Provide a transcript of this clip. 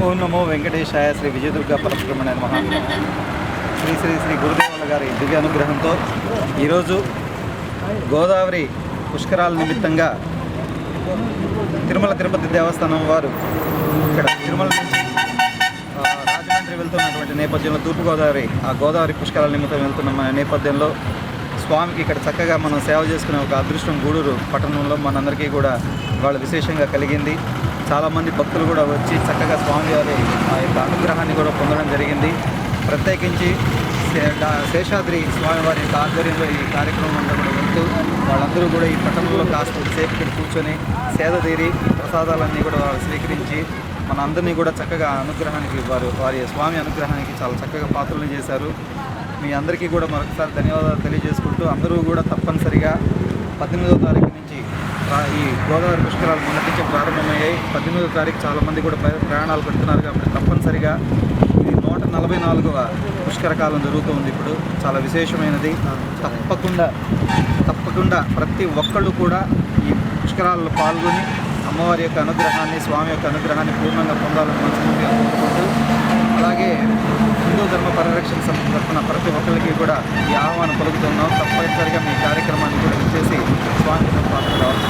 ఓం నమో వెంకటేశాయ. శ్రీ విజయదుర్గ పరబ్రహ్మణ్య నమః. శ్రీ శ్రీ శ్రీ గురుదేవుల గారి దివ్య అనుగ్రహంతో ఈరోజు గోదావరి పుష్కరాల నిమిత్తంగా తిరుమల తిరుపతి దేవస్థానం వారు ఇక్కడ తిరుమల నుంచి రాజమండ్రి వెళ్తున్నటువంటి నేపథ్యంలో తూర్పుగోదావరి గోదావరి పుష్కరాల నిమిత్తం వెళ్తున్న నేపథ్యంలో స్వామికి ఇక్కడ చక్కగా మనం సేవ చేసుకునే ఒక అదృష్టం గూడూరు పట్టణంలో మనందరికీ కూడా వాళ్ళ విశేషంగా కలిగింది. చాలామంది భక్తులు కూడా వచ్చి చక్కగా స్వామివారి ఆ యొక్క అనుగ్రహాన్ని కూడా పొందడం జరిగింది. ప్రత్యేకించి శేషాద్రి స్వామివారి యొక్క ఆధ్వర్యంలో ఈ కార్యక్రమం అంతా కూడా వెళ్తూ వాళ్ళందరూ కూడా ఈ పట్టణంలో కాస్త సేపు ఇక్కడ కూర్చొని సేద తీరి ప్రసాదాలన్నీ కూడా వాళ్ళు స్వీకరించి మన అందరినీ కూడా చక్కగా అనుగ్రహానికి వారి స్వామి అనుగ్రహానికి చాలా చక్కగా పాత్రలు చేశారు. మీ అందరికీ కూడా మరొకసారి ధన్యవాదాలు తెలియజేసుకుంటూ అందరూ కూడా తప్పనిసరిగా 18వ తారీఖు నుంచి ఈ గోదావరి పుష్కరాలు మొన్నటి నుంచి ప్రారంభమయ్యాయి. 18వ తారీఖు చాలామంది కూడా ప్రయాణాలు పెడుతున్నారు కాబట్టి తప్పనిసరిగా ఇది 144వ పుష్కర కాలం జరుగుతూ ఉంది. ఇప్పుడు చాలా విశేషమైనది. తప్పకుండా ప్రతి ఒక్కళ్ళు కూడా ఈ పుష్కరాల్లో పాల్గొని అమ్మవారి యొక్క అనుగ్రహాన్ని స్వామి యొక్క అనుగ్రహాన్ని పూర్ణంగా పొందాలని మనస్ఫూర్తిగా కోరుకుంటూ అలాగే హిందూ ధర్మ పరిరక్షణ సంస్థ తరఫున ప్రతి ఒక్కరికి కూడా ఈ ఆహ్వానం పలుకుతున్నాం. తప్పనిసరిగా మీ కార్యక్రమాన్ని కూడా ఇచ్చేసి స్వామి పాత్ర కావాల్సి